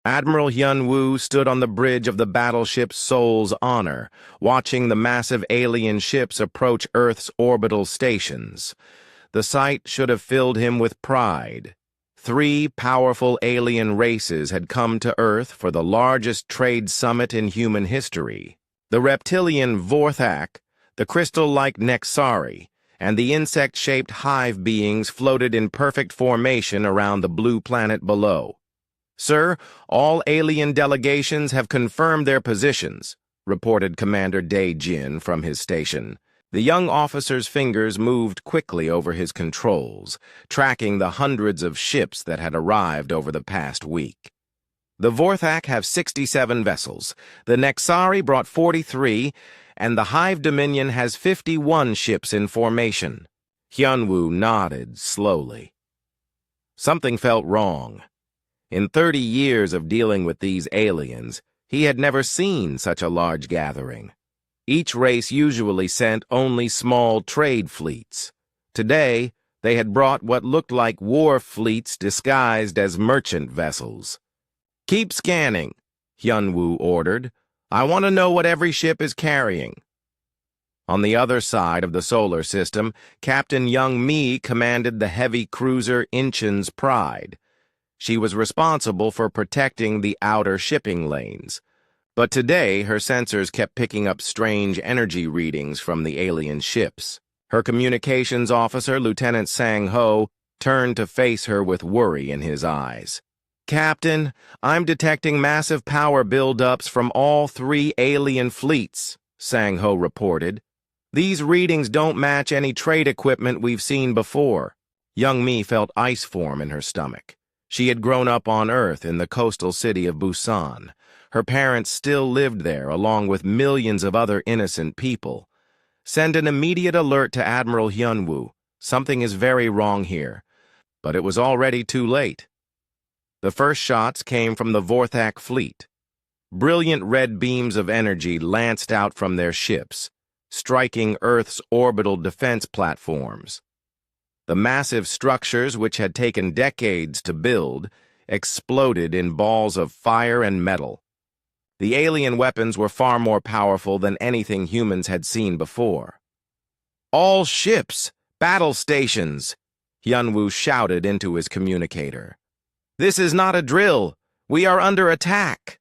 Admiral Hyun-woo stood on the bridge of the battleship Seoul's Honor, watching the massive alien ships approach Earth's orbital stations. The sight should have filled him with pride. 3 powerful alien races had come to Earth for the largest trade summit in human history. The reptilian Vorthak, the crystal-like Nexari, and the insect-shaped hive beings floated in perfect formation around the blue planet below. "Sir, all alien delegations have confirmed their positions," reported Commander Dae-jin from his station. The young officer's fingers moved quickly over his controls, tracking the hundreds of ships that had arrived over the past week. The Vorthak have 67 vessels, the Nexari brought 43, and the Hive Dominion has 51 ships in formation. Hyun-woo nodded slowly. Something felt wrong. In 30 years of dealing with these aliens, he had never seen such a large gathering. Each race usually sent only small trade fleets. Today, they had brought what looked like war fleets disguised as merchant vessels. "Keep scanning," Hyun-woo ordered. "I want to know what every ship is carrying." On the other side of the solar system, Captain Young-mi commanded the heavy cruiser Incheon's Pride. She was responsible for protecting the outer shipping lanes. But today, her sensors kept picking up strange energy readings from the alien ships. Her communications officer, Lieutenant Sang-ho, turned to face her with worry in his eyes. "Captain, I'm detecting massive power buildups from all 3 alien fleets," Sang-ho reported. "These readings don't match any trade equipment we've seen before." Young-mi felt ice form in her stomach. She had grown up on Earth in the coastal city of Busan. Her parents still lived there, along with millions of other innocent people. "Send an immediate alert to Admiral Hyun-woo. Something is very wrong here." But it was already too late. The first shots came from the Vorthak fleet. Brilliant red beams of energy lanced out from their ships, striking Earth's orbital defense platforms. The massive structures, which had taken decades to build, exploded in balls of fire and metal. The alien weapons were far more powerful than anything humans had seen before. "All ships! Battle stations!" Hyun-woo shouted into his communicator. "This is not a drill. We are under attack."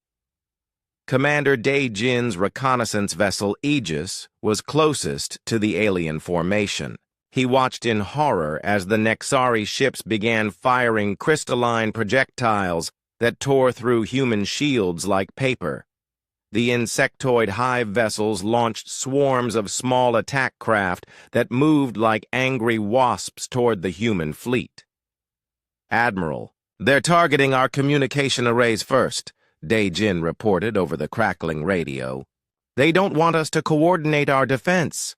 Commander Dae-jin's reconnaissance vessel Aegis was closest to the alien formation. He watched in horror as the Nexari ships began firing crystalline projectiles that tore through human shields like paper. The insectoid hive vessels launched swarms of small attack craft that moved like angry wasps toward the human fleet. "Admiral, they're targeting our communication arrays first," Dae-jin reported over the crackling radio. "They don't want us to coordinate our defense."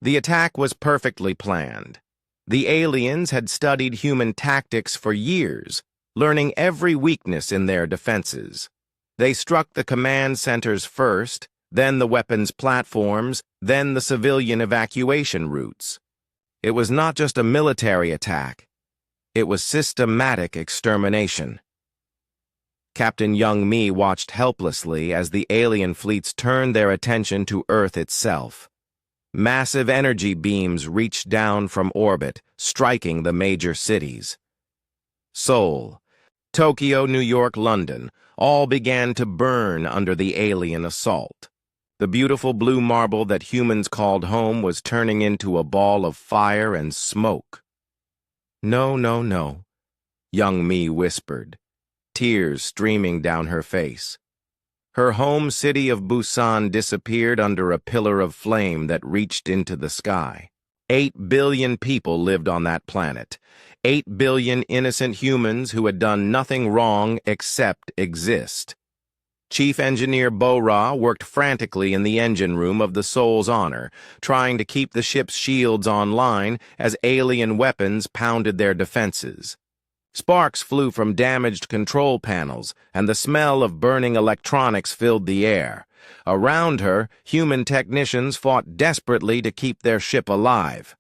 The attack was perfectly planned. The aliens had studied human tactics for years, learning every weakness in their defenses. They struck the command centers first, then the weapons platforms, then the civilian evacuation routes. It was not just a military attack. It was systematic extermination. Captain Young-mi watched helplessly as the alien fleets turned their attention to Earth itself. Massive energy beams reached down from orbit, striking the major cities. Seoul, Tokyo, New York, London, all began to burn under the alien assault. The beautiful blue marble that humans called home was turning into a ball of fire and smoke. "No, no, no," Young-mi whispered, tears streaming down her face. Her home city of Busan disappeared under a pillar of flame that reached into the sky. 8 billion people lived on that planet. 8 billion innocent humans who had done nothing wrong except exist. Chief Engineer Bo-ra worked frantically in the engine room of the Seoul's Honor, trying to keep the ship's shields online as alien weapons pounded their defenses. Sparks flew from damaged control panels, and the smell of burning electronics filled the air. Around her, human technicians fought desperately to keep their ship alive.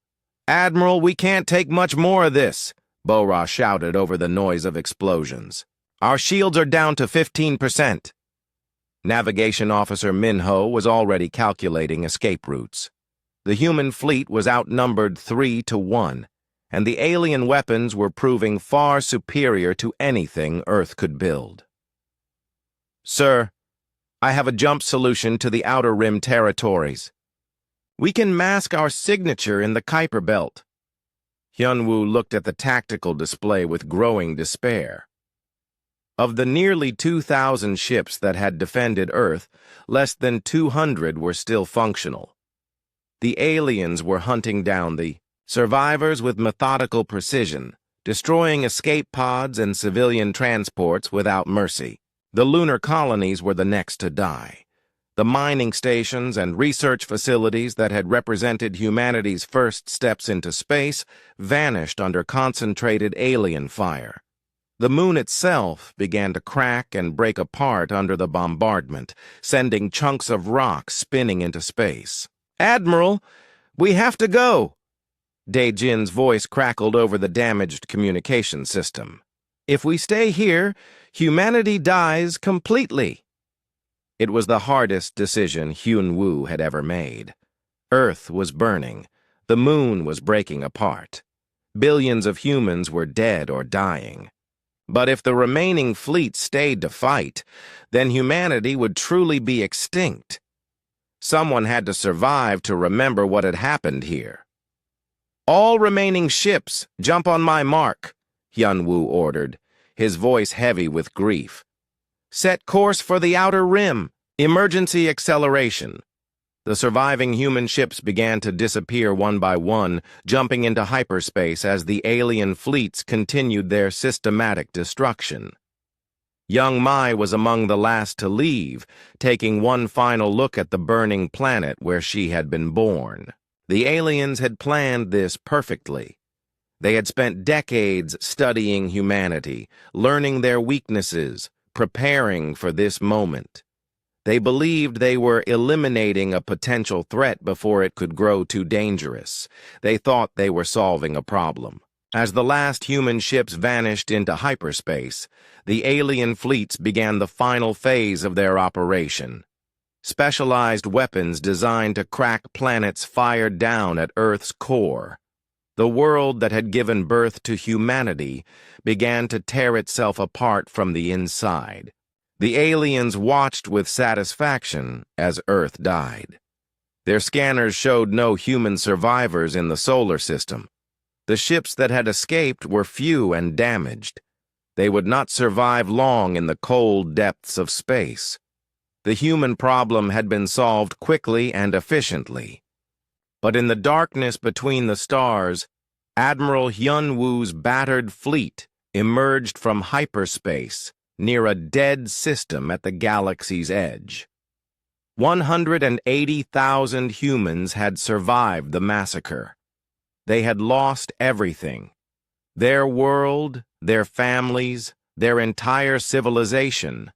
"Admiral, we can't take much more of this," Bo-ra shouted over the noise of explosions. Our shields are down to 15%. Navigation Officer Minho was already calculating escape routes. The human fleet was outnumbered 3-1, and the alien weapons were proving far superior to anything Earth could build. Sir, I have a jump solution to the Outer Rim territories. We can mask our signature in the Kuiper Belt. Hyunwoo looked at the tactical display with growing despair. Of the nearly 2,000 ships that had defended Earth, less than 200 were still functional. The aliens were hunting down the survivors with methodical precision, destroying escape pods and civilian transports without mercy. The lunar colonies were the next to die. The mining stations and research facilities that had represented humanity's first steps into space vanished under concentrated alien fire. The moon itself began to crack and break apart under the bombardment, sending chunks of rock spinning into space. "Admiral, we have to go!" Dae-jin's voice crackled over the damaged communication system. "If we stay here, humanity dies completely." It was the hardest decision Hyunwoo had ever made. Earth was burning. The moon was breaking apart. Billions of humans were dead or dying. But if the remaining fleet stayed to fight, then humanity would truly be extinct. Someone had to survive to remember what had happened here. "All remaining ships, jump on my mark," Hyunwoo ordered, his voice heavy with grief. "Set course for the Outer Rim. Emergency acceleration." The surviving human ships began to disappear one by one, jumping into hyperspace as the alien fleets continued their systematic destruction. Young Mai was among the last to leave, taking one final look at the burning planet where she had been born. The aliens had planned this perfectly. They had spent decades studying humanity, learning their weaknesses, preparing for this moment. They believed they were eliminating a potential threat before it could grow too dangerous. They thought they were solving a problem. As the last human ships vanished into hyperspace, the alien fleets began the final phase of their operation. Specialized weapons designed to crack planets fired down at Earth's core. The world that had given birth to humanity began to tear itself apart from the inside. The aliens watched with satisfaction as Earth died. Their scanners showed no human survivors in the solar system. The ships that had escaped were few and damaged. They would not survive long in the cold depths of space. The human problem had been solved quickly and efficiently. But in the darkness between the stars, Admiral Hyunwoo's battered fleet emerged from hyperspace near a dead system at the galaxy's edge. 180,000 humans had survived the massacre. They had lost everything. Their world, their families, their entire civilization.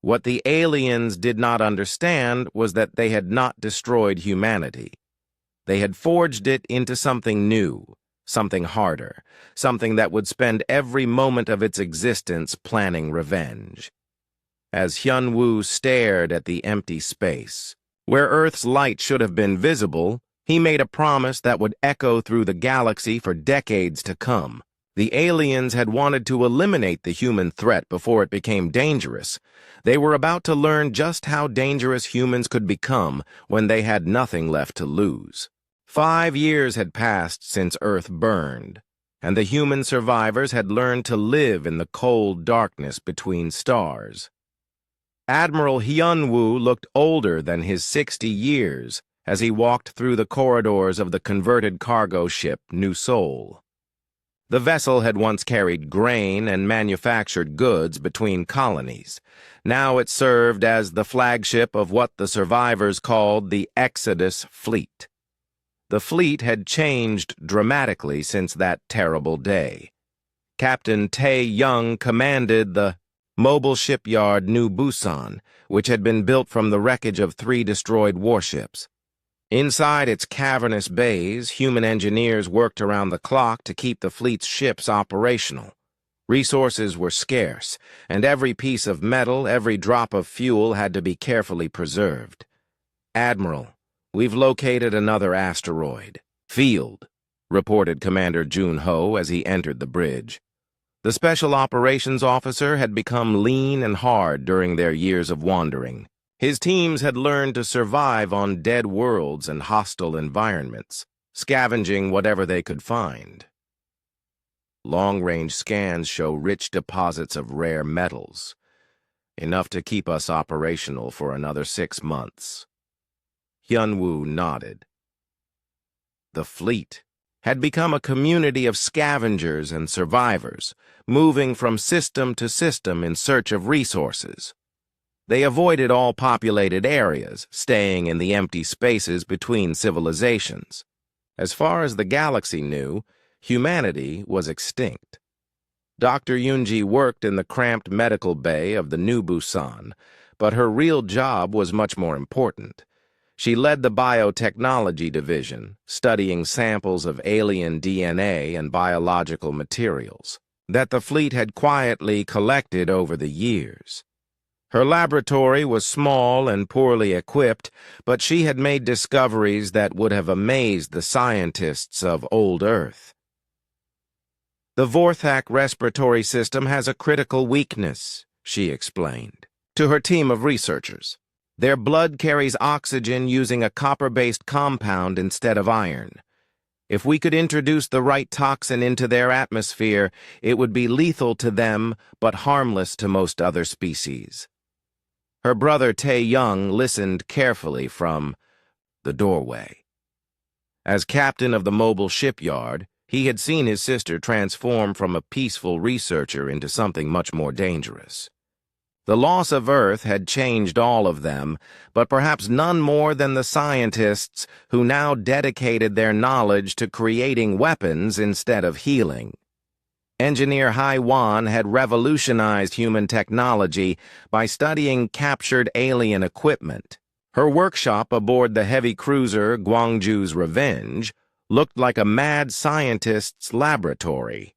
What the aliens did not understand was that they had not destroyed humanity. They had forged it into something new, something harder, something that would spend every moment of its existence planning revenge. As Hyunwoo stared at the empty space, where Earth's light should have been visible, he made a promise that would echo through the galaxy for decades to come. The aliens had wanted to eliminate the human threat before it became dangerous. They were about to learn just how dangerous humans could become when they had nothing left to lose. 5 years had passed since Earth burned, and the human survivors had learned to live in the cold darkness between stars. Admiral Hyunwoo looked older than his 60 years as he walked through the corridors of the converted cargo ship New Seoul. The vessel had once carried grain and manufactured goods between colonies. Now it served as the flagship of what the survivors called the Exodus Fleet. The fleet had changed dramatically since that terrible day. Captain Tae-young commanded the mobile shipyard New Busan, which had been built from the wreckage of 3 destroyed warships. Inside its cavernous bays, human engineers worked around the clock to keep the fleet's ships operational. Resources were scarce, and every piece of metal, every drop of fuel had to be carefully preserved. "Admiral, we've located another asteroid. Field," reported Commander Jun-ho as he entered the bridge. The Special Operations Officer had become lean and hard during their years of wandering. His teams had learned to survive on dead worlds and hostile environments, scavenging whatever they could find. Long-range scans show rich deposits of rare metals, enough to keep us operational for another 6 months. Hyun-woo nodded. The fleet had become a community of scavengers and survivors, moving from system to system in search of resources. They avoided all populated areas, staying in the empty spaces between civilizations. As far as the galaxy knew, humanity was extinct. Dr. Yoonji worked in the cramped medical bay of the New Busan, but her real job was much more important. She led the biotechnology division, studying samples of alien DNA and biological materials that the fleet had quietly collected over the years. Her laboratory was small and poorly equipped, but she had made discoveries that would have amazed the scientists of old Earth. "The Vorthak respiratory system has a critical weakness," she explained to her team of researchers. "Their blood carries oxygen using a copper-based compound instead of iron. If we could introduce the right toxin into their atmosphere, it would be lethal to them but harmless to most other species." Her brother Tae-young listened carefully from the doorway. As captain of the mobile shipyard, he had seen his sister transform from a peaceful researcher into something much more dangerous. The loss of Earth had changed all of them, but perhaps none more than the scientists who now dedicated their knowledge to creating weapons instead of healing. Engineer Hai-wan had revolutionized human technology by studying captured alien equipment. Her workshop aboard the heavy cruiser Gwangju's Revenge looked like a mad scientist's laboratory.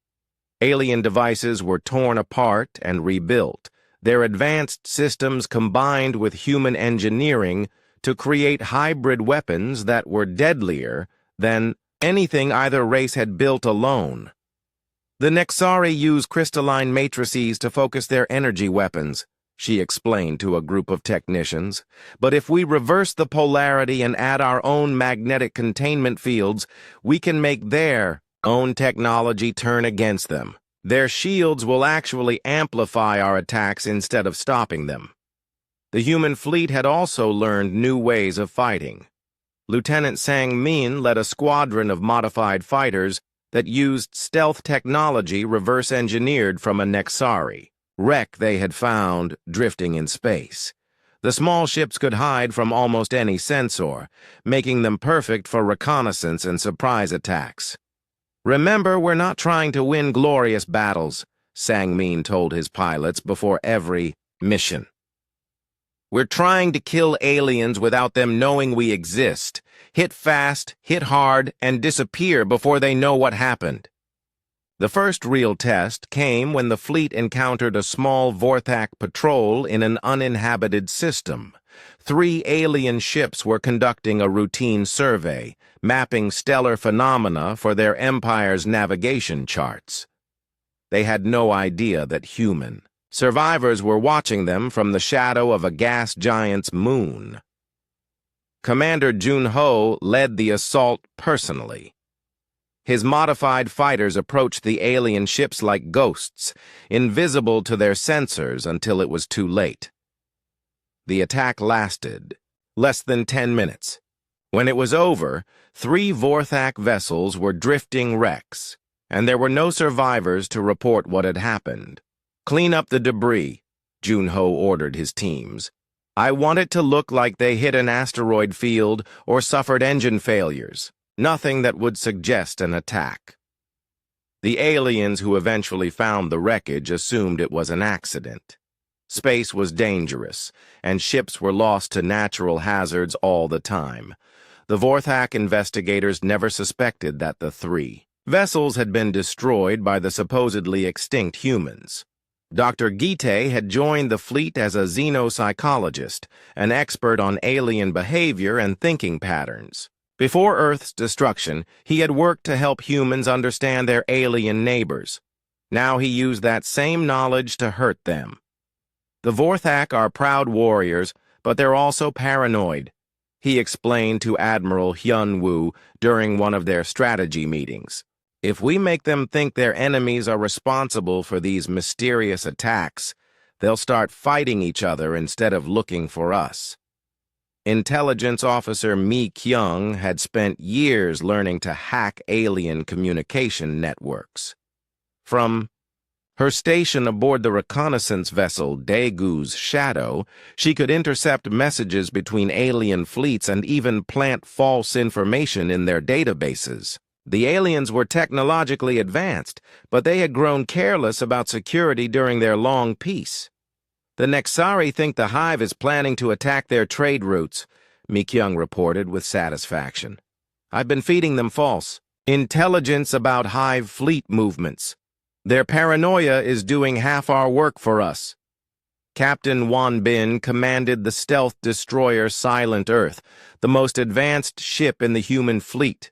Alien devices were torn apart and rebuilt, their advanced systems combined with human engineering to create hybrid weapons that were deadlier than anything either race had built alone. "The Nexari use crystalline matrices to focus their energy weapons," she explained to a group of technicians. "But if we reverse the polarity and add our own magnetic containment fields, we can make their own technology turn against them. Their shields will actually amplify our attacks instead of stopping them." The human fleet had also learned new ways of fighting. Lieutenant Sang-min led a squadron of modified fighters that used stealth technology reverse-engineered from a Nexari wreck they had found drifting in space. The small ships could hide from almost any sensor, making them perfect for reconnaissance and surprise attacks. "Remember, we're not trying to win glorious battles," Sang-min told his pilots before every mission. "We're trying to kill aliens without them knowing we exist. Hit fast, hit hard, and disappear before they know what happened." The first real test came when the fleet encountered a small Vorthak patrol in an uninhabited system. 3 alien ships were conducting a routine survey, mapping stellar phenomena for their Empire's navigation charts. They had no idea that human survivors were watching them from the shadow of a gas giant's moon. Commander Jun-ho led the assault personally. His modified fighters approached the alien ships like ghosts, invisible to their sensors until it was too late. The attack lasted less than 10 minutes. When it was over, 3 Vorthak vessels were drifting wrecks, and there were no survivors to report what had happened. "Clean up the debris," Jun-ho ordered his teams. "I want it to look like they hit an asteroid field or suffered engine failures. Nothing that would suggest an attack." The aliens who eventually found the wreckage assumed it was an accident. Space was dangerous, and ships were lost to natural hazards all the time. The Vorthak investigators never suspected that the 3 Vessels had been destroyed by the supposedly extinct humans. Dr. Gite had joined the fleet as a xenopsychologist, an expert on alien behavior and thinking patterns. Before Earth's destruction, he had worked to help humans understand their alien neighbors. Now he used that same knowledge to hurt them. The Vorthak are proud warriors, but they're also paranoid, he explained to Admiral Hyun-woo during one of their strategy meetings. If we make them think their enemies are responsible for these mysterious attacks, they'll start fighting each other instead of looking for us. Intelligence officer Mi Kyung had spent years learning to hack alien communication networks. From her station aboard the reconnaissance vessel Daegu's Shadow, she could intercept messages between alien fleets and even plant false information in their databases. The aliens were technologically advanced, but they had grown careless about security during their long peace. The Nexari think the Hive is planning to attack their trade routes, Mi Kyung reported with satisfaction. I've been feeding them false intelligence about Hive fleet movements. Their paranoia is doing half our work for us. Captain Won Bin commanded the stealth destroyer Silent Earth, the most advanced ship in the human fleet.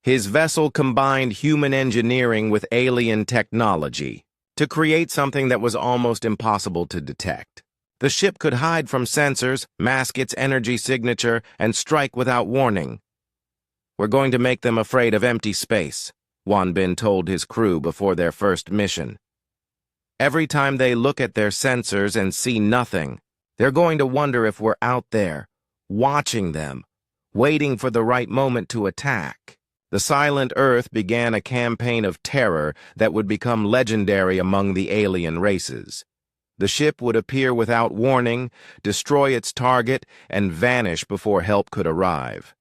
His vessel combined human engineering with alien technology to create something that was almost impossible to detect. The ship could hide from sensors, mask its energy signature, and strike without warning. We're going to make them afraid of empty space, Won Bin told his crew before their first mission. Every time they look at their sensors and see nothing, they're going to wonder if we're out there, watching them, waiting for the right moment to attack. The Silent Earth began a campaign of terror that would become legendary among the alien races. The ship would appear without warning, destroy its target, and vanish before help could arrive.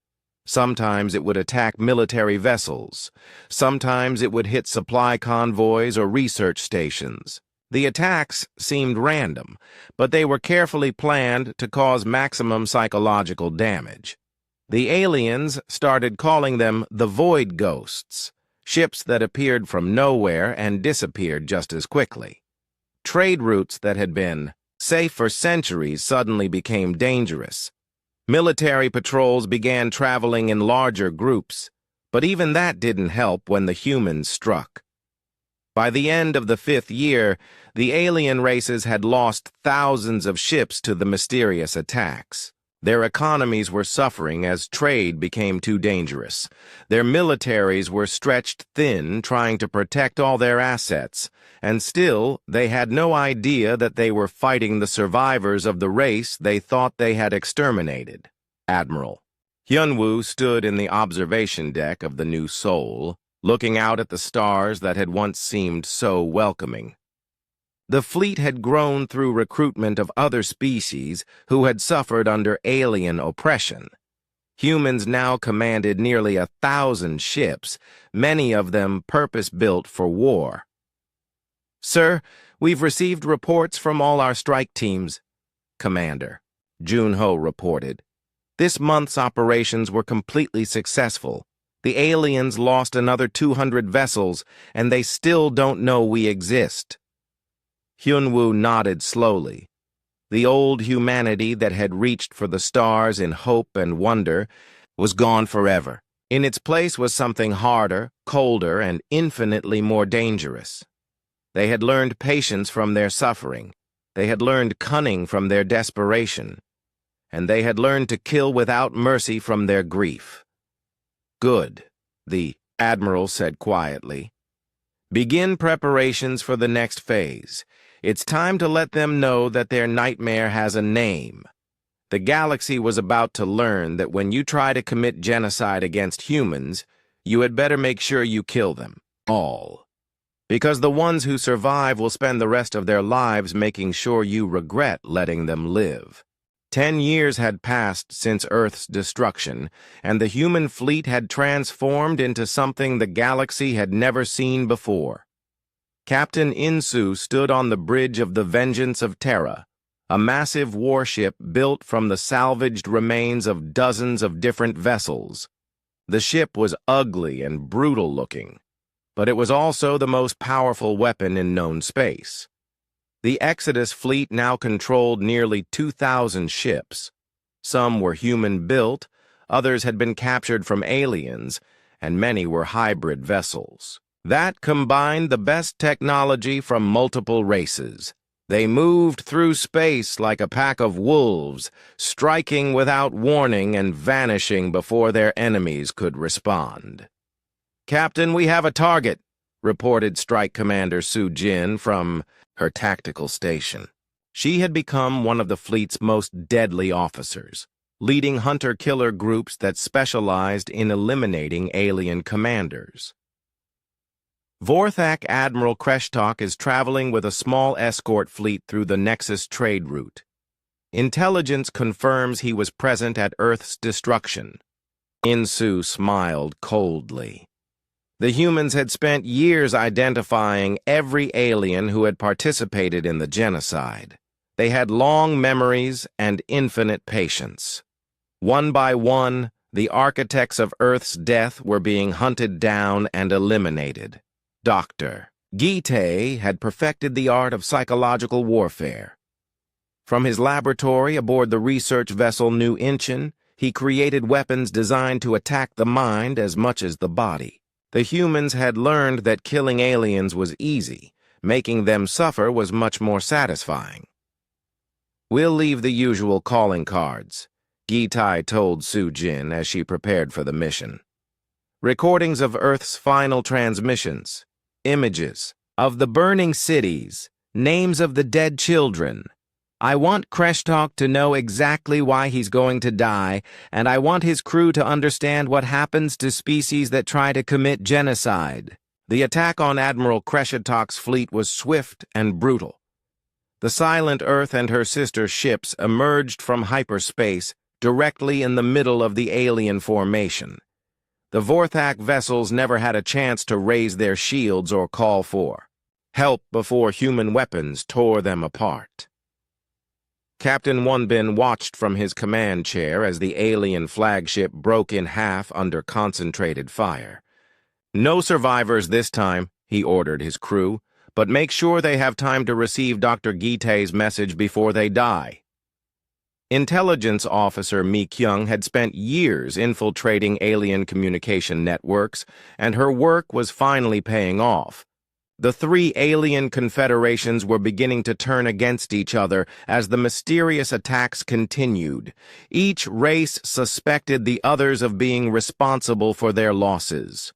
Sometimes it would attack military vessels. Sometimes it would hit supply convoys or research stations. The attacks seemed random, but they were carefully planned to cause maximum psychological damage. The aliens started calling them the Void Ghosts, ships that appeared from nowhere and disappeared just as quickly. Trade routes that had been safe for centuries suddenly became dangerous. Military patrols began traveling in larger groups, but even that didn't help when the humans struck. By the end of the 5th year, the alien races had lost thousands of ships to the mysterious attacks. Their economies were suffering as trade became too dangerous. Their militaries were stretched thin trying to protect all their assets, and still they had no idea that they were fighting the survivors of the race they thought they had exterminated. Admiral Hyun-woo stood in the observation deck of the New Seoul, looking out at the stars that had once seemed so welcoming. The fleet had grown through recruitment of other species who had suffered under alien oppression. Humans now commanded nearly 1,000 ships, many of them purpose-built for war. Sir, we've received reports from all our strike teams, Commander Jun-ho reported. This month's operations were completely successful. The aliens lost another 200 vessels, and they still don't know we exist. Hyun-woo nodded slowly. The old humanity that had reached for the stars in hope and wonder was gone forever. In its place was something harder, colder, and infinitely more dangerous. They had learned patience from their suffering. They had learned cunning from their desperation. And they had learned to kill without mercy from their grief. Good, the Admiral said quietly. Begin preparations for the next phase. It's time to let them know that their nightmare has a name. The galaxy was about to learn that when you try to commit genocide against humans, you had better make sure you kill them, all. Because the ones who survive will spend the rest of their lives making sure you regret letting them live. 10 years had passed since Earth's destruction, and the human fleet had transformed into something the galaxy had never seen before. Captain Insu stood on the bridge of the Vengeance of Terra, a massive warship built from the salvaged remains of dozens of different vessels. The ship was ugly and brutal-looking. but it was also the most powerful weapon in known space. The Exodus fleet now controlled nearly 2,000 ships. Some were human-built, others had been captured from aliens, and many were hybrid vessels. That combined the best technology from multiple races. They moved through space like a pack of wolves, striking without warning and vanishing before their enemies could respond. "Captain, we have a target," reported Strike Commander Su Jin from her tactical station. She had become one of the fleet's most deadly officers, leading hunter-killer groups that specialized in eliminating alien commanders. Vorthak Admiral Kreshtok is traveling with a small escort fleet through the Nexus trade route. Intelligence confirms he was present at Earth's destruction. Insu smiled coldly. The humans had spent years identifying every alien who had participated in the genocide. They had long memories and infinite patience. One by one, the architects of Earth's death were being hunted down and eliminated. Dr. Gite had perfected the art of psychological warfare. From his laboratory aboard the research vessel New Incheon, he created weapons designed to attack the mind as much as the body. The humans had learned that killing aliens was easy. Making them suffer was much more satisfying. "We'll leave the usual calling cards," Gitai told Su Jin as she prepared for the mission. "Recordings of Earth's final transmissions, images of the burning cities, names of the dead children. I want Kreshtok to know exactly why he's going to die, and I want his crew to understand what happens to species that try to commit genocide." The attack on Admiral Kreshtok's fleet was swift and brutal. The Silent Earth and her sister ships emerged from hyperspace directly in the middle of the alien formation. The Vorthak vessels never had a chance to raise their shields or call for help before human weapons tore them apart. Captain Wonbin watched from his command chair as the alien flagship broke in half under concentrated fire. "No survivors this time," he ordered his crew, "but make sure they have time to receive Dr. Gite's message before they die." Intelligence officer Mi Kyung had spent years infiltrating alien communication networks, and her work was finally paying off. The three alien confederations were beginning to turn against each other as the mysterious attacks continued. Each race suspected the others of being responsible for their losses.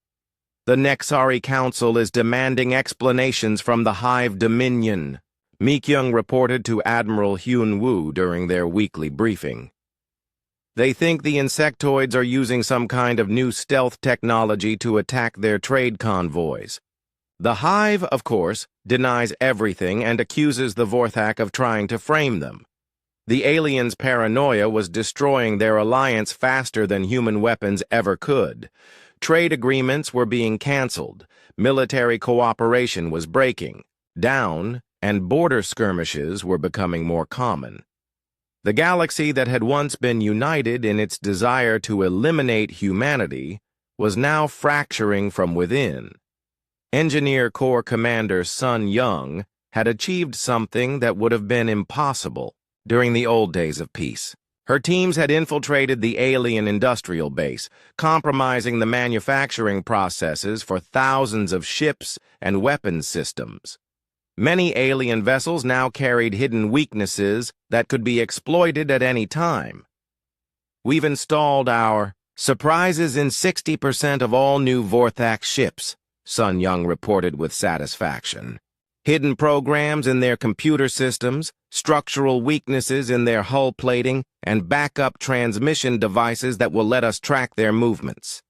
"The Nexari Council is demanding explanations from the Hive Dominion," Mi Kyung reported to Admiral Hyun Woo during their weekly briefing. "They think the insectoids are using some kind of new stealth technology to attack their trade convoys. The Hive, of course, denies everything and accuses the Vorthak of trying to frame them. The aliens' paranoia was destroying their alliance faster than human weapons ever could. Trade agreements were being canceled, military cooperation was breaking down, and border skirmishes were becoming more common. The galaxy that had once been united in its desire to eliminate humanity was now fracturing from within. Engineer Corps Commander Sun Young had achieved something that would have been impossible during the old days of peace. Her teams had infiltrated the alien industrial base, compromising the manufacturing processes for thousands of ships and weapons systems. Many alien vessels now carried hidden weaknesses that could be exploited at any time. "We've installed our surprises in 60% of all new Vorthak ships," Sun Young reported with satisfaction. "Hidden programs in their computer systems, structural weaknesses in their hull plating, and backup transmission devices that will let us track their movements.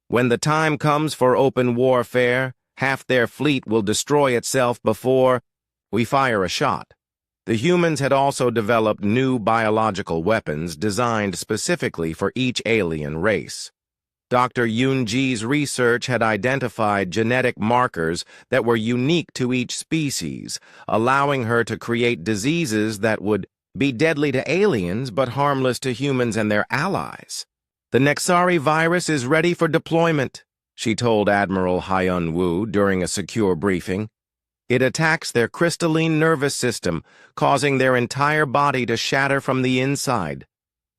When the time comes for open warfare, half their fleet will destroy itself before we fire a shot." The humans had also developed new biological weapons designed specifically for each alien race. Dr. Yoon-ji's research had identified genetic markers that were unique to each species, allowing her to create diseases that would be deadly to aliens but harmless to humans and their allies. "The Nexari virus is ready for deployment," she told Admiral Hyun-woo during a secure briefing. It attacks their crystalline nervous system, causing their entire body to shatter from the inside.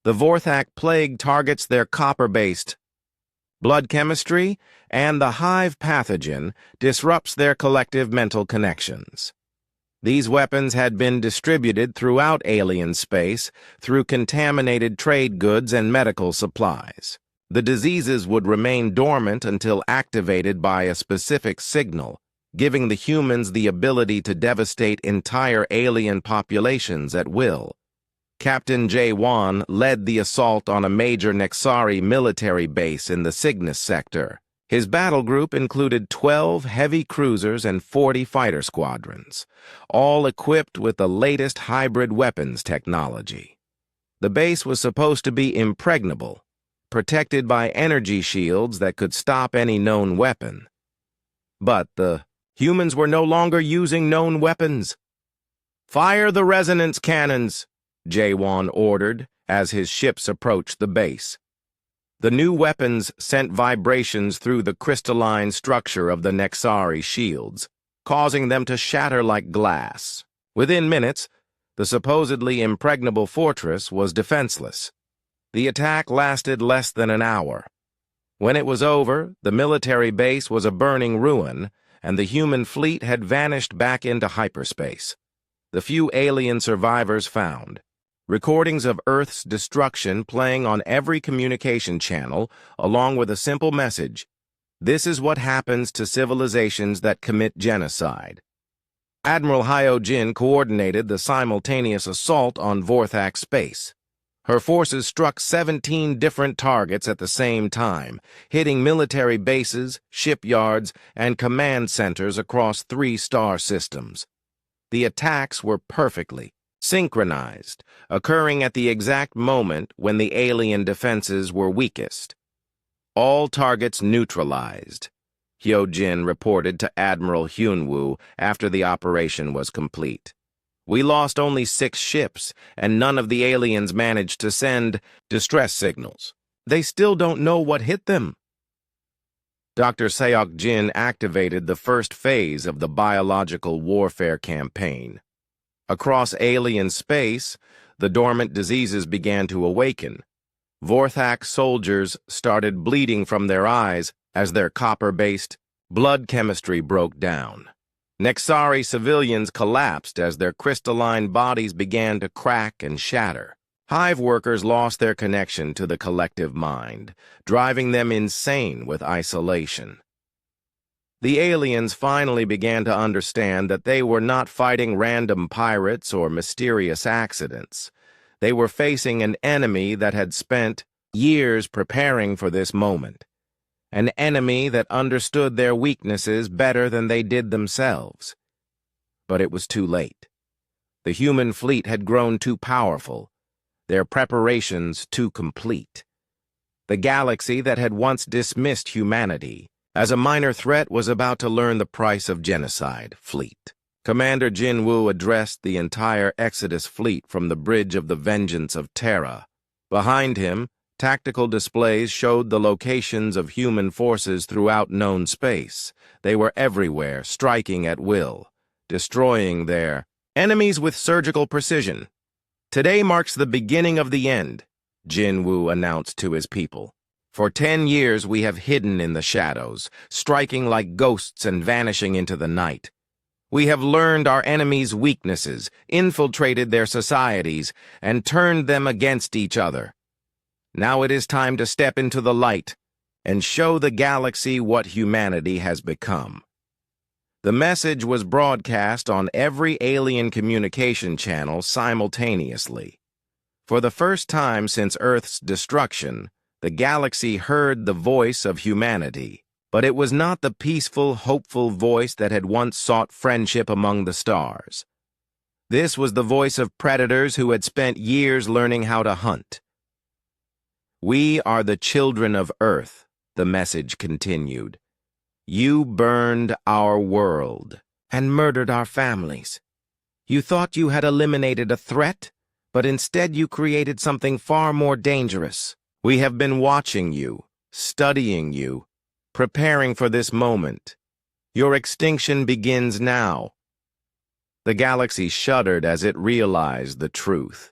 The Vorthak plague targets their copper-based blood chemistry, and the hive pathogen disrupts their collective mental connections. These weapons had been distributed throughout alien space through contaminated trade goods and medical supplies. The diseases would remain dormant until activated by a specific signal, giving the humans the ability to devastate entire alien populations at will. Captain Jae-won led the assault on a major Nexari military base in the Cygnus sector. His battle group included 12 heavy cruisers and 40 fighter squadrons, all equipped with the latest hybrid weapons technology. The base was supposed to be impregnable, protected by energy shields that could stop any known weapon. But the humans were no longer using known weapons. "Fire the resonance cannons," Jae-won ordered as his ships approached the base. The new weapons sent vibrations through the crystalline structure of the Nexari shields, causing them to shatter like glass. Within minutes, the supposedly impregnable fortress was defenseless. The attack lasted less than an hour. When it was over, the military base was a burning ruin, and the human fleet had vanished back into hyperspace. The few alien survivors found recordings of Earth's destruction playing on every communication channel, along with a simple message: "This is what happens to civilizations that commit genocide." Admiral Hyo-jin coordinated the simultaneous assault on Vorthak space. Her forces struck 17 different targets at the same time, hitting military bases, shipyards, and command centers across 3 star systems. The attacks were perfectly synchronized, occurring at the exact moment when the alien defenses were weakest. "All targets neutralized," Hyo-jin reported to Admiral Hyun-woo after the operation was complete. "We lost only 6 ships, and none of the aliens managed to send distress signals. They still don't know what hit them." Dr. Seok-jin activated the first phase of the biological warfare campaign. Across alien space, the dormant diseases began to awaken. Vorthak soldiers started bleeding from their eyes as their copper-based blood chemistry broke down. Nexari civilians collapsed as their crystalline bodies began to crack and shatter. Hive workers lost their connection to the collective mind, driving them insane with isolation. The aliens finally began to understand that they were not fighting random pirates or mysterious accidents. They were facing an enemy that had spent years preparing for this moment. An enemy that understood their weaknesses better than they did themselves. But it was too late. The human fleet had grown too powerful, their preparations too complete. The galaxy that had once dismissed humanity as a minor threat was about to learn the price of genocide. Fleet. Commander Jin-woo addressed the entire Exodus fleet from the bridge of the Vengeance of Terra. Behind him, tactical displays showed the locations of human forces throughout known space. They were everywhere, striking at will, destroying their enemies with surgical precision. "Today marks the beginning of the end," Jin-woo announced to his people. "For 10 years we have hidden in the shadows, striking like ghosts and vanishing into the night. We have learned our enemies' weaknesses, infiltrated their societies, and turned them against each other. Now it is time to step into the light and show the galaxy what humanity has become." The message was broadcast on every alien communication channel simultaneously. For the first time since Earth's destruction, the galaxy heard the voice of humanity, but it was not the peaceful, hopeful voice that had once sought friendship among the stars. This was the voice of predators who had spent years learning how to hunt. "We are the children of Earth," the message continued. "You burned our world and murdered our families. You thought you had eliminated a threat, but instead you created something far more dangerous. We have been watching you, studying you, preparing for this moment. Your extinction begins now. The galaxy shuddered as it realized the truth.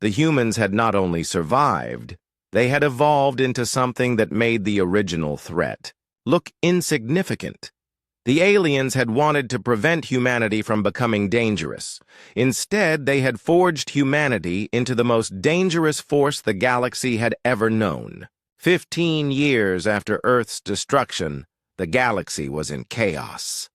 The humans had not only survived, they had evolved into something that made the original threat look insignificant. The aliens had wanted to prevent humanity from becoming dangerous. Instead, they had forged humanity into the most dangerous force the galaxy had ever known. 15 years after Earth's destruction, the galaxy was in chaos.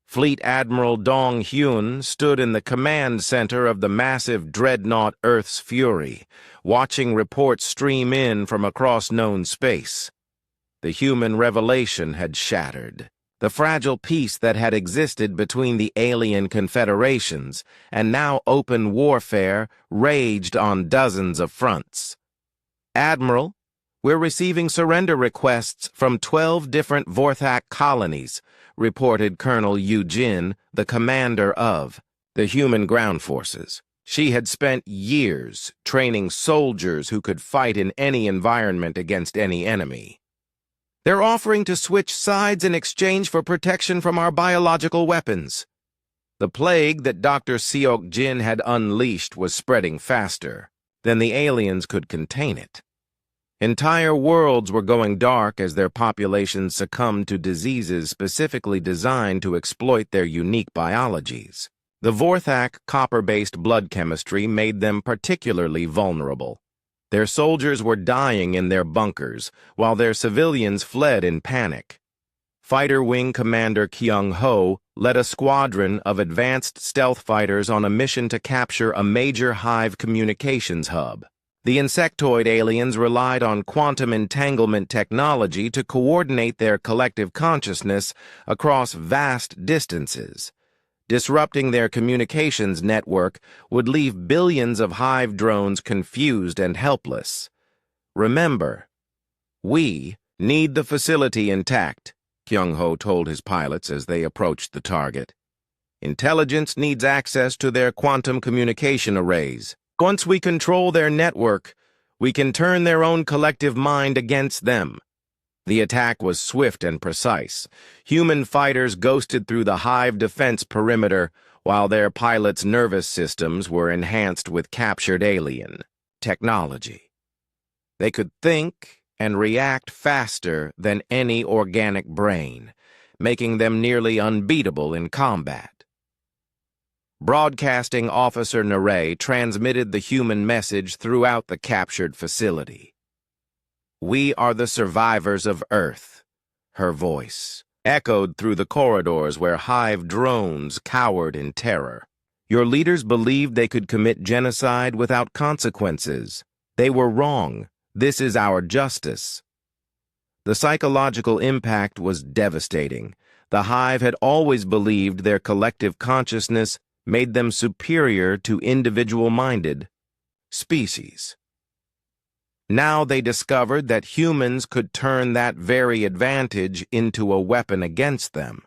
Fleet Admiral Dong Hyun stood in the command center of the massive dreadnought Earth's Fury, watching reports stream in from across known space. The human revelation had shattered. The fragile peace that had existed between the alien confederations and now open warfare raged on dozens of fronts. Admiral, we're receiving surrender requests from 12 different Vorthak colonies, reported Colonel Yu Jin, the commander of the human ground forces. She had spent years training soldiers who could fight in any environment against any enemy. They're offering to switch sides in exchange for protection from our biological weapons. The plague that Dr. Seok Jin had unleashed was spreading faster than the aliens could contain it. Entire worlds were going dark as their populations succumbed to diseases specifically designed to exploit their unique biologies. The Vorthak copper-based blood chemistry made them particularly vulnerable. Their soldiers were dying in their bunkers, while their civilians fled in panic. Fighter Wing Commander Kyung Ho led a squadron of advanced stealth fighters on a mission to capture a major hive communications hub. The insectoid aliens relied on quantum entanglement technology to coordinate their collective consciousness across vast distances. Disrupting their communications network would leave billions of hive drones confused and helpless. Remember, we need the facility intact, Kyung-ho told his pilots as they approached the target. Intelligence needs access to their quantum communication arrays. Once we control their network, we can turn their own collective mind against them. The attack was swift and precise. Human fighters ghosted through the hive defense perimeter, while their pilots' nervous systems were enhanced with captured alien technology. They could think and react faster than any organic brain, making them nearly unbeatable in combat. Broadcasting Officer Nare transmitted the human message throughout the captured facility. "We are the survivors of Earth," her voice echoed through the corridors where hive drones cowered in terror. "Your leaders believed they could commit genocide without consequences. They were wrong. This is our justice." The psychological impact was devastating. The hive had always believed their collective consciousness made them superior to individual-minded species. Now they discovered that humans could turn that very advantage into a weapon against them.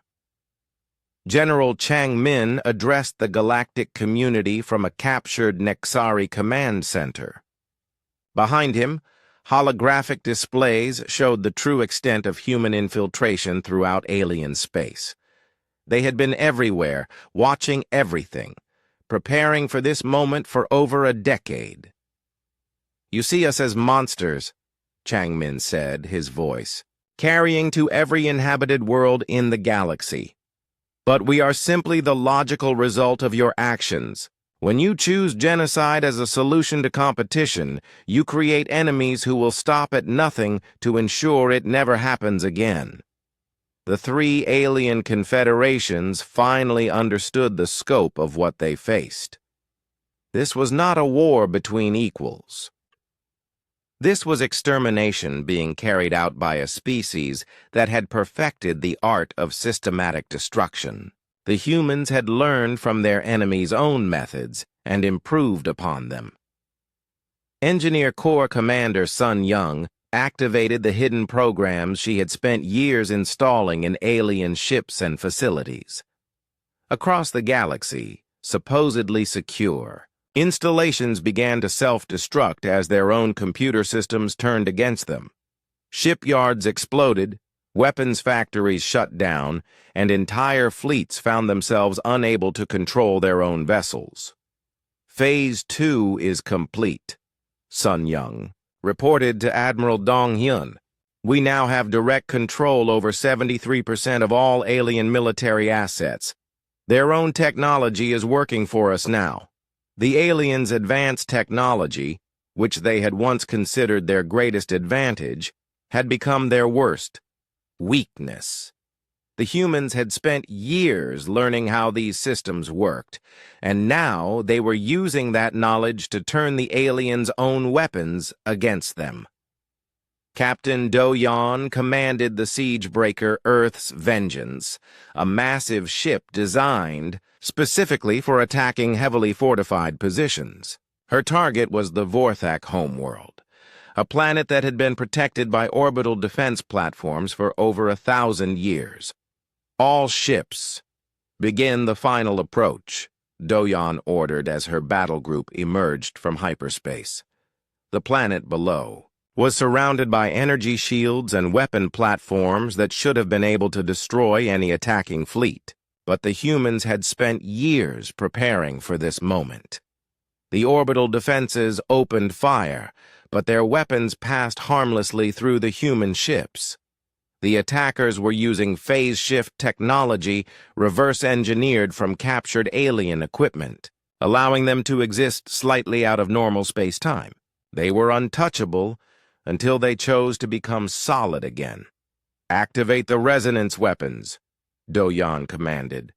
General Chang Min addressed the galactic community from a captured Nexari command center. Behind him, holographic displays showed the true extent of human infiltration throughout alien space. They had been everywhere, watching everything, preparing for this moment for over a decade. "You see us as monsters," Chang Min said, his voice, "carrying to every inhabited world in the galaxy. But we are simply the logical result of your actions. When you choose genocide as a solution to competition, you create enemies who will stop at nothing to ensure it never happens again." The three alien confederations finally understood the scope of what they faced. This was not a war between equals. This was extermination being carried out by a species that had perfected the art of systematic destruction. The humans had learned from their enemies' own methods and improved upon them. Engineer Corps Commander Sun Young activated the hidden programs she had spent years installing in alien ships and facilities. Across the galaxy, supposedly secure, installations began to self-destruct as their own computer systems turned against them. Shipyards exploded, Weapons factories shut down, and entire fleets found themselves unable to control their own vessels. Phase 2 is complete, Sun Young reported to Admiral Dong Hyun. We now have direct control over 73% of all alien military assets. Their own technology is working for us now. The aliens' advanced technology, which they had once considered their greatest advantage, had become their worst weakness. The humans had spent years learning how these systems worked, and now they were using that knowledge to turn the aliens' own weapons against them. Captain Do-yeon commanded the Siegebreaker Earth's Vengeance, a massive ship designed specifically for attacking heavily fortified positions. Her target was the Vorthak homeworld, a planet that had been protected by orbital defense platforms for over 1,000 years. All ships, begin the final approach, Do-yeon ordered as her battle group emerged from hyperspace. The planet below was surrounded by energy shields and weapon platforms that should have been able to destroy any attacking fleet, but the humans had spent years preparing for this moment. The orbital defenses opened fire, but their weapons passed harmlessly through the human ships. The attackers were using phase shift technology reverse-engineered from captured alien equipment, allowing them to exist slightly out of normal space-time. They were untouchable until they chose to become solid again. Activate the resonance weapons, Do-yeon commanded.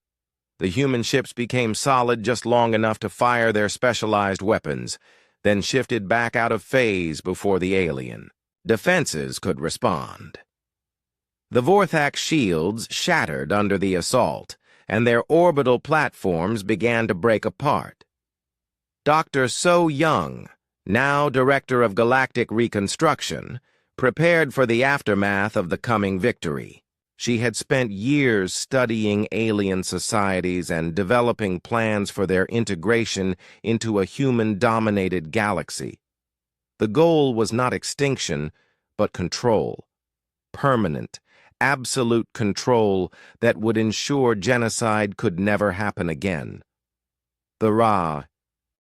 The human ships became solid just long enough to fire their specialized weapons, then shifted back out of phase before the alien defenses could respond. The Vorthak shields shattered under the assault, and their orbital platforms began to break apart. Dr. So Young, now Director of Galactic Reconstruction, prepared for the aftermath of the coming victory. She had spent years studying alien societies and developing plans for their integration into a human-dominated galaxy. The goal was not extinction, but control. Permanent, absolute control that would ensure genocide could never happen again. The Ra.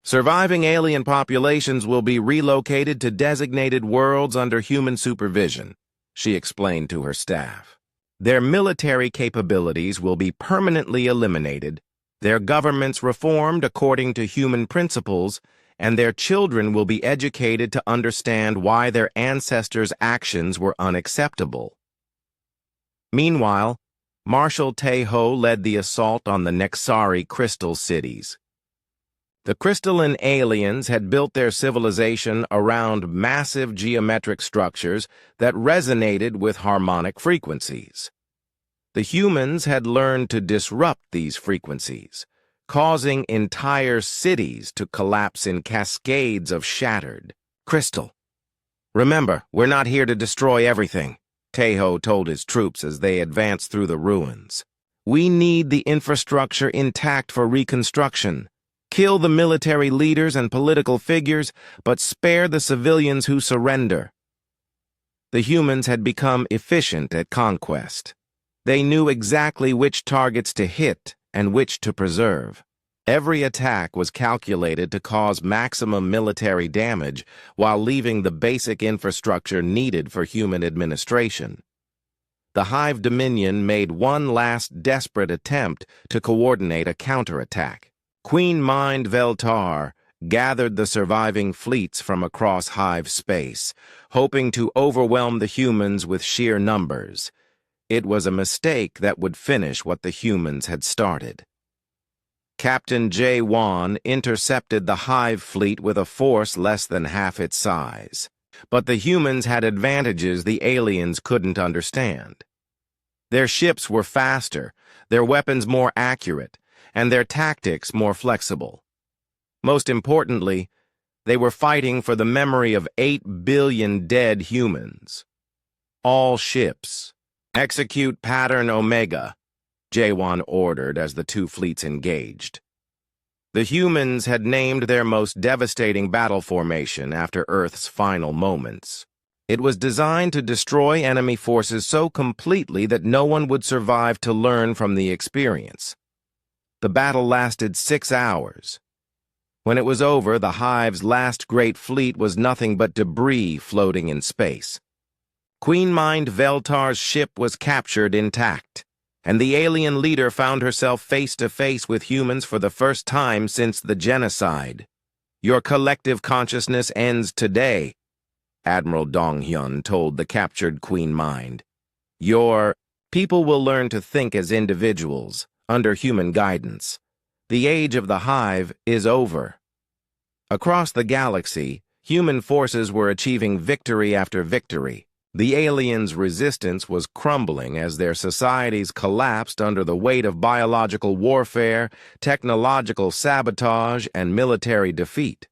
Surviving alien populations will be relocated to designated worlds under human supervision, she explained to her staff. Their military capabilities will be permanently eliminated, their governments reformed according to human principles, and their children will be educated to understand why their ancestors' actions were unacceptable. Meanwhile, Marshal Tae-ho led the assault on the Nexari crystal cities. The crystalline aliens had built their civilization around massive geometric structures that resonated with harmonic frequencies. The humans had learned to disrupt these frequencies, causing entire cities to collapse in cascades of shattered crystal. Remember, we're not here to destroy everything, Tae-ho told his troops as they advanced through the ruins. We need the infrastructure intact for reconstruction. Kill the military leaders and political figures, but spare the civilians who surrender. The humans had become efficient at conquest. They knew exactly which targets to hit and which to preserve. Every attack was calculated to cause maximum military damage while leaving the basic infrastructure needed for human administration. The Hive Dominion made one last desperate attempt to coordinate a counterattack. Queen Mind Veltar gathered the surviving fleets from across Hive space, hoping to overwhelm the humans with sheer numbers. It was a mistake that would finish what the humans had started. Captain Jae-won intercepted the Hive fleet with a force less than half its size. But the humans had advantages the aliens couldn't understand. Their ships were faster, their weapons more accurate, and their tactics more flexible. Most importantly, they were fighting for the memory of 8 billion dead humans. All ships, execute Pattern Omega, Jae-won ordered as the two fleets engaged. The humans had named their most devastating battle formation after Earth's final moments. It was designed to destroy enemy forces so completely that no one would survive to learn from the experience. The battle lasted 6 hours. When it was over, the Hive's last great fleet was nothing but debris floating in space. Queen Mind Veltar's ship was captured intact, and the alien leader found herself face to face with humans for the first time since the genocide. "Your collective consciousness ends today," Admiral Donghyun told the captured Queen Mind. "Your people will learn to think as individuals, under human guidance. The age of the Hive is over." Across the galaxy, human forces were achieving victory after victory. The aliens' resistance was crumbling as their societies collapsed under the weight of biological warfare, technological sabotage, and military defeat.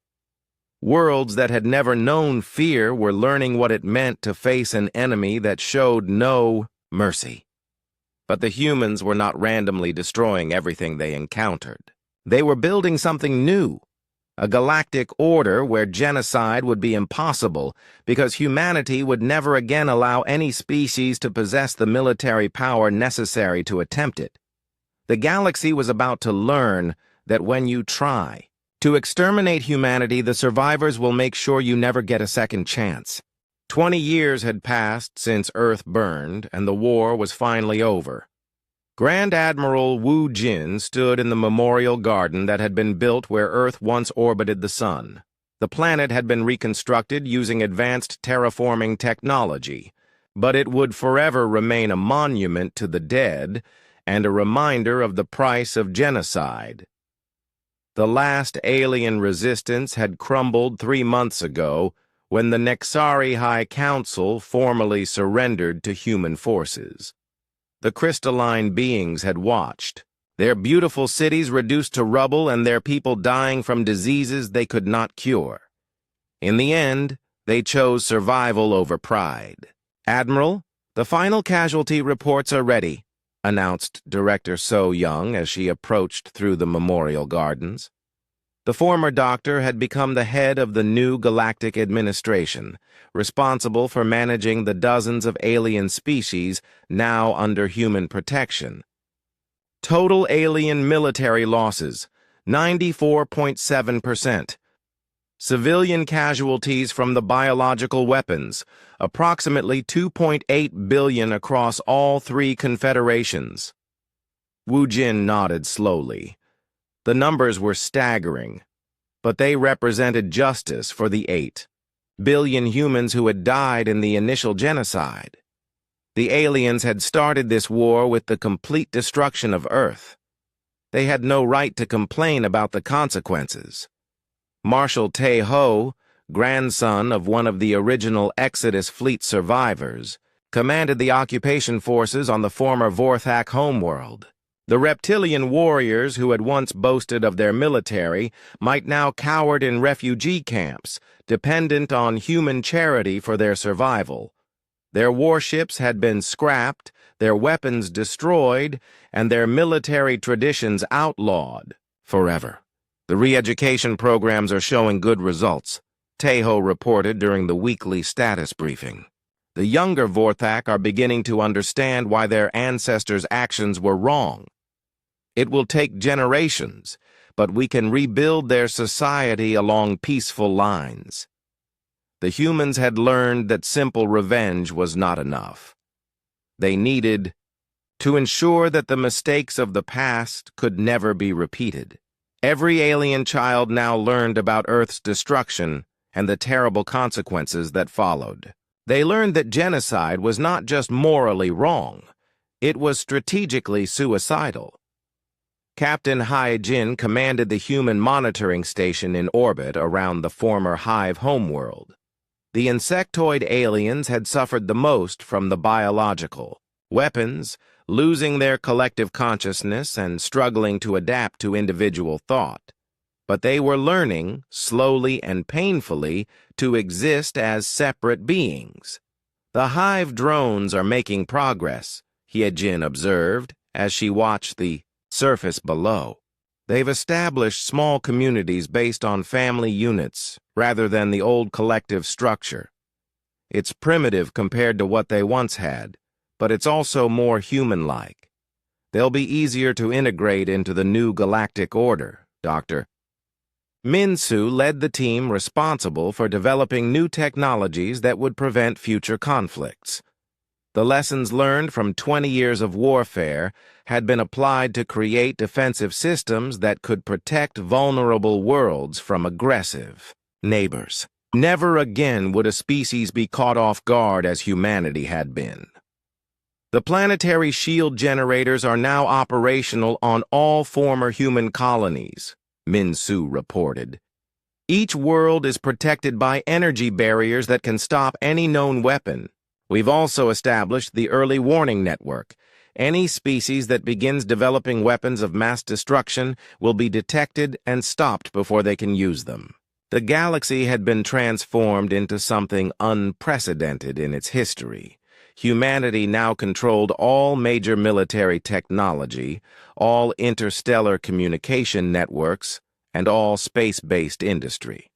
Worlds that had never known fear were learning what it meant to face an enemy that showed no mercy. But the humans were not randomly destroying everything they encountered. They were building something new. A galactic order where genocide would be impossible because humanity would never again allow any species to possess the military power necessary to attempt it. The galaxy was about to learn that when you try to exterminate humanity, the survivors will make sure you never get a second chance. 20 years had passed since Earth burned, and the war was finally over. Grand Admiral Wu Jin stood in the memorial garden that had been built where Earth once orbited the Sun. The planet had been reconstructed using advanced terraforming technology, but it would forever remain a monument to the dead and a reminder of the price of genocide. The last alien resistance had crumbled 3 months ago when the Nexari High Council formally surrendered to human forces. The crystalline beings had watched, their beautiful cities reduced to rubble and their people dying from diseases they could not cure. In the end, they chose survival over pride. "Admiral, the final casualty reports are ready," announced Director So Young as she approached through the memorial gardens. The former doctor had become the head of the new galactic administration, responsible for managing the dozens of alien species now under human protection. Total alien military losses, 94.7%. Civilian casualties from the biological weapons, approximately 2.8 billion across all 3 confederations. Wu Jin nodded slowly. The numbers were staggering, but they represented justice for the 8 billion humans who had died in the initial genocide. The aliens had started this war with the complete destruction of Earth. They had no right to complain about the consequences. Marshal Tae-ho, grandson of one of the original Exodus fleet survivors, commanded the occupation forces on the former Vorthak homeworld. The reptilian warriors who had once boasted of their military might now cower in refugee camps, dependent on human charity for their survival. Their warships had been scrapped, their weapons destroyed, and their military traditions outlawed forever. "The re-education programs are showing good results," Tae-ho reported during the weekly status briefing. "The younger Vorthak are beginning to understand why their ancestors' actions were wrong. It will take generations, but we can rebuild their society along peaceful lines." The humans had learned that simple revenge was not enough. They needed to ensure that the mistakes of the past could never be repeated. Every alien child now learned about Earth's destruction and the terrible consequences that followed. They learned that genocide was not just morally wrong, it was strategically suicidal. Captain Hai-jin commanded the human monitoring station in orbit around the former Hive homeworld. The insectoid aliens had suffered the most from the biological weapons, losing their collective consciousness and struggling to adapt to individual thought. But they were learning, slowly and painfully, to exist as separate beings. "The Hive drones are making progress," Hyejin observed as she watched the surface below. "They've established small communities based on family units rather than the old collective structure. It's primitive compared to what they once had, but it's also more human-like. They'll be easier to integrate into the new galactic order, Doctor. Minsu led the team responsible for developing new technologies that would prevent future conflicts. The lessons learned from 20 years of warfare had been applied to create defensive systems that could protect vulnerable worlds from aggressive neighbors. Never again would a species be caught off guard as humanity had been. The planetary shield generators are now operational on all former human colonies, Minsu reported. Each world is protected by energy barriers that can stop any known weapon. We've also established the early warning network. Any species that begins developing weapons of mass destruction will be detected and stopped before they can use them. The galaxy had been transformed into something unprecedented in its history. Humanity now controlled all major military technology, all interstellar communication networks, and all space-based industry.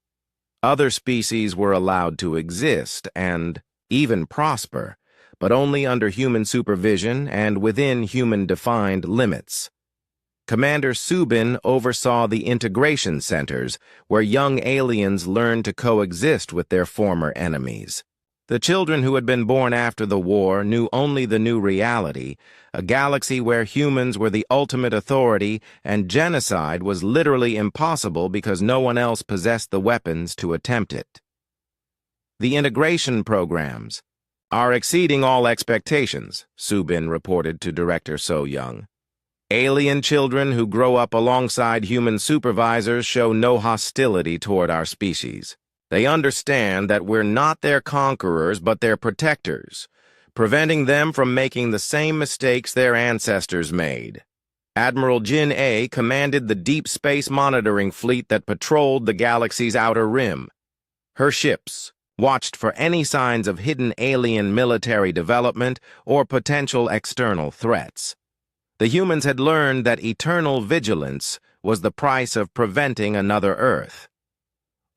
Other species were allowed to exist and even prosper, but only under human supervision and within human-defined limits. Commander Subin oversaw the integration centers, where young aliens learned to coexist with their former enemies. The children who had been born after the war knew only the new reality, a galaxy where humans were the ultimate authority and genocide was literally impossible because no one else possessed the weapons to attempt it. The integration programs are exceeding all expectations, Subin reported to Director So Young. Alien children who grow up alongside human supervisors show no hostility toward our species. They understand that we're not their conquerors but their protectors, preventing them from making the same mistakes their ancestors made. Admiral Jin A commanded the Deep Space Monitoring Fleet that patrolled the galaxy's outer rim. Her ships watched for any signs of hidden alien military development or potential external threats. The humans had learned that eternal vigilance was the price of preventing another Earth.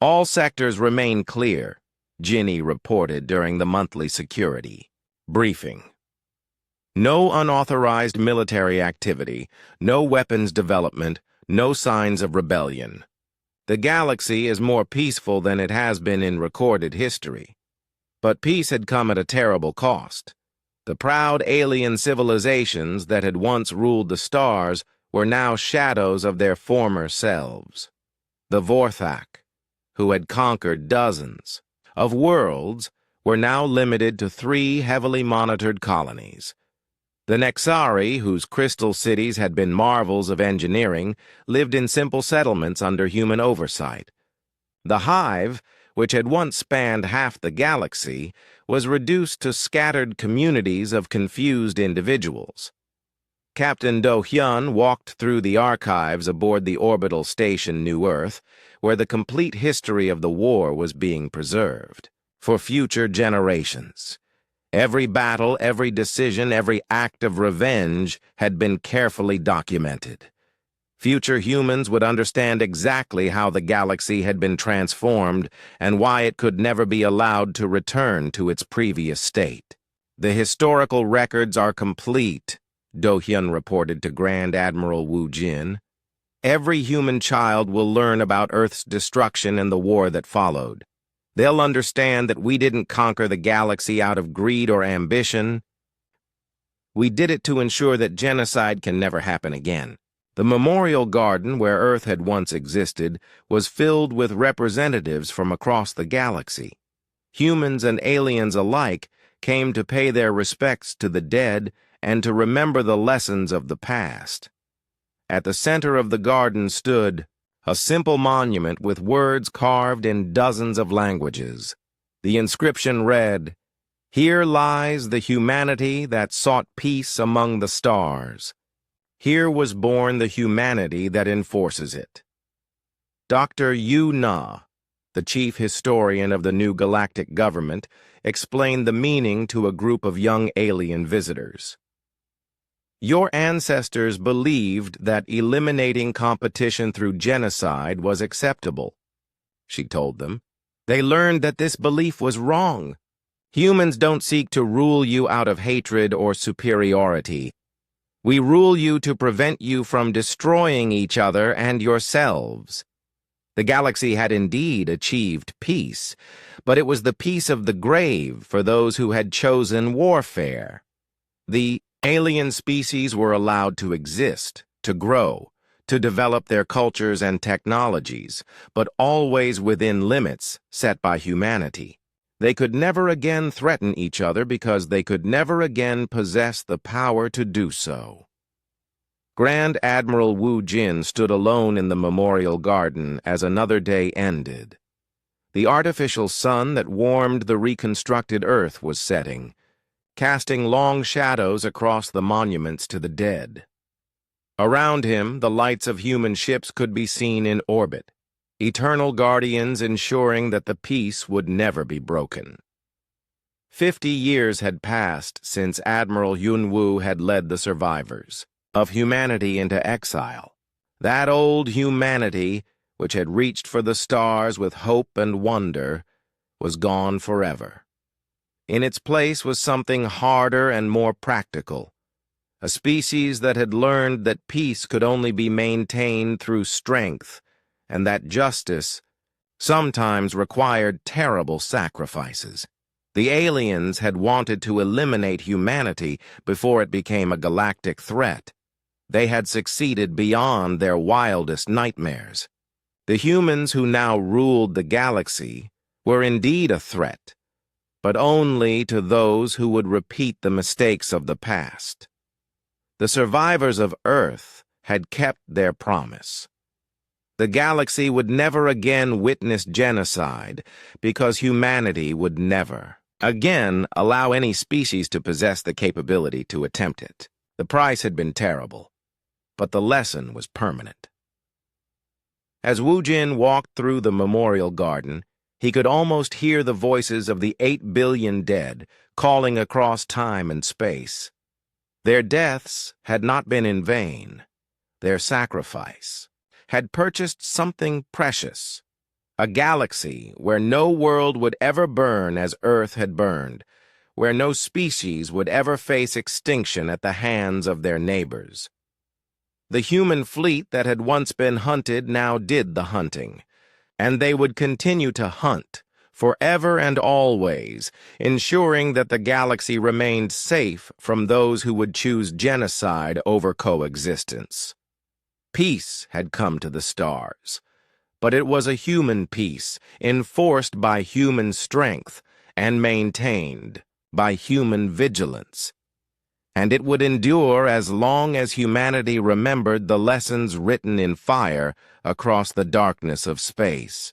All sectors remain clear, Ginny reported during the monthly security briefing. No unauthorized military activity, no weapons development, no signs of rebellion. The galaxy is more peaceful than it has been in recorded history. But peace had come at a terrible cost. The proud alien civilizations that had once ruled the stars were now shadows of their former selves. The Vorthak, who had conquered dozens of worlds, were now limited to 3 heavily monitored colonies. The Nexari, whose crystal cities had been marvels of engineering, lived in simple settlements under human oversight. The Hive, which had once spanned half the galaxy, was reduced to scattered communities of confused individuals. Captain Do Hyun walked through the archives aboard the orbital station New Earth, where the complete history of the war was being preserved for future generations. Every battle, every decision, every act of revenge had been carefully documented. Future humans would understand exactly how the galaxy had been transformed and why it could never be allowed to return to its previous state. The historical records are complete, Do Hyun reported to Grand Admiral Wu Jin. Every human child will learn about Earth's destruction and the war that followed. They'll understand that we didn't conquer the galaxy out of greed or ambition. We did it to ensure that genocide can never happen again. The memorial garden where Earth had once existed was filled with representatives from across the galaxy. Humans and aliens alike came to pay their respects to the dead and to remember the lessons of the past. At the center of the garden stood a simple monument with words carved in dozens of languages. The inscription read, "Here lies the humanity that sought peace among the stars. Here was born the humanity that enforces it." Dr. Yu Na, the chief historian of the new galactic government, explained the meaning to a group of young alien visitors. Your ancestors believed that eliminating competition through genocide was acceptable, she told them. They learned that this belief was wrong. Humans don't seek to rule you out of hatred or superiority. We rule you to prevent you from destroying each other and yourselves. The galaxy had indeed achieved peace, but it was the peace of the grave for those who had chosen warfare. The alien species were allowed to exist, to grow, to develop their cultures and technologies, but always within limits set by humanity. They could never again threaten each other because they could never again possess the power to do so. Grand Admiral Wu Jin stood alone in the memorial garden as another day ended. The artificial sun that warmed the reconstructed Earth was setting, casting long shadows across the monuments to the dead. Around him, the lights of human ships could be seen in orbit, eternal guardians ensuring that the peace would never be broken. 50 years had passed since Admiral Yunwu had led the survivors of humanity into exile. That old humanity, which had reached for the stars with hope and wonder, was gone forever. In its place was something harder and more practical, a species that had learned that peace could only be maintained through strength, and that justice sometimes required terrible sacrifices. The aliens had wanted to eliminate humanity before it became a galactic threat. They had succeeded beyond their wildest nightmares. The humans who now ruled the galaxy were indeed a threat, but only to those who would repeat the mistakes of the past. The survivors of Earth had kept their promise. The galaxy would never again witness genocide because humanity would never again allow any species to possess the capability to attempt it. The price had been terrible, but the lesson was permanent. As Wu Jin walked through the memorial garden, he could almost hear the voices of the 8 billion dead calling across time and space. Their deaths had not been in vain. Their sacrifice had purchased something precious, a galaxy where no world would ever burn as Earth had burned, where no species would ever face extinction at the hands of their neighbors. The human fleet that had once been hunted now did the hunting, and they would continue to hunt forever and always, ensuring that the galaxy remained safe from those who would choose genocide over coexistence. Peace had come to the stars, but it was a human peace, enforced by human strength and maintained by human vigilance. And it would endure as long as humanity remembered the lessons written in fire across the darkness of space.